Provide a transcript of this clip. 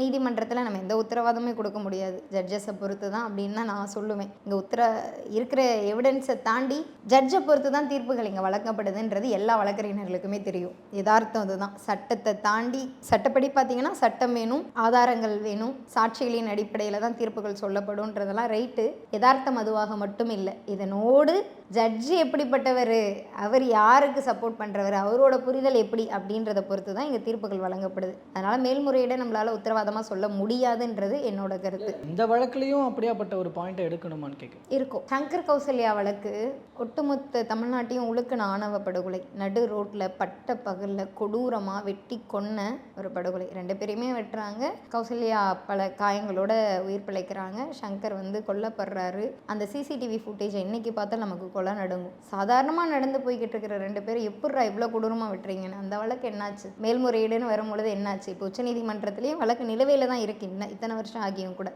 நீதிமன்றத்தில் நம்ம எந்த உத்தரவாதமே கொடுக்க முடியாது, ஜட்ஜஸை பொறுத்து தான் அப்படின்னு தான் நான் சொல்லுவேன். இங்கே இருக்கிற எவிடன்ஸை தாண்டி ஜட்ஜை பொறுத்து தான் தீர்ப்புகள் இங்கே வழங்கப்படுதுன்றது எல்லா வழக்கறிஞர்களுக்குமே தெரியும். யதார்த்தம் அதுதான். சட்டத்தை தாண்டி சட்டப்படி பார்த்தீங்கன்னா சட்டம் வேணும், ஆதாரங்கள் வேணும், சாட்சிகளின் அடிப்படையில் தான் தீர்ப்புகள் சொல்லப்படும்ன்றதெல்லாம் ரைட்டு. யதார்த்தம் அதுவாக மட்டும் இல்லை. இதனோடு ஜட்ஜு எப்படிப்பட்டவர், அவர் யாருக்கு சப்போர்ட் பண்ணுறவர், அவரோட புரிதல் எப்படி அப்படின்றத பொறுத்து தான் இங்கே தீர்ப்புகள் வழங்கப்படுது. அதனால் மேல்முறையீடை நம்மளால் உத்தரவாதமாக சொல்ல முடியாதுன்றது என்னோட கருத்து. இந்த வழக்குலையும் அப்படியாப்பட்ட ஒரு பாயிண்ட்டை எடுக்கணுமான்னு கேட்குறேன். இருக்கும். சங்கர் கௌசல்யா வழக்கு ஒட்டுமொத்த தமிழ்நாட்டையும் உழுக்குன ஆணவ படுகொலை. நடு ரோட்டில் பட்ட பகலில் கொடூரமாக வெட்டி கொன்ன ஒரு படுகொலை. 2 பேரையுமே வெட்டுறாங்க. கௌசல்யா பல காயங்களோட உயிர் பிழைக்கிறாங்க. சங்கர் கொல்லப்படுறாரு. அந்த சிசிடிவி ஃபுட்டேஜை இன்னைக்கு பார்த்தா நமக்கு கொலை நடுங்கும். சாதாரணமாக நடந்து போய்கிட்டு இருக்கிற 2 பேரும் எப்பட்றா இவ்வளோ கொடூரமாக விட்டுறீங்கன்னு. அந்த வழக்கு என்னாச்சு? மேல்முறையீடுன்னு வரும்பொழுது என்னாச்சு? இப்போ உச்சநீதிமன்றத்திலேயே வழக்கு நிலுவையில் தான் இருக்கு, இத்தனை வருஷம் ஆகியும் கூட.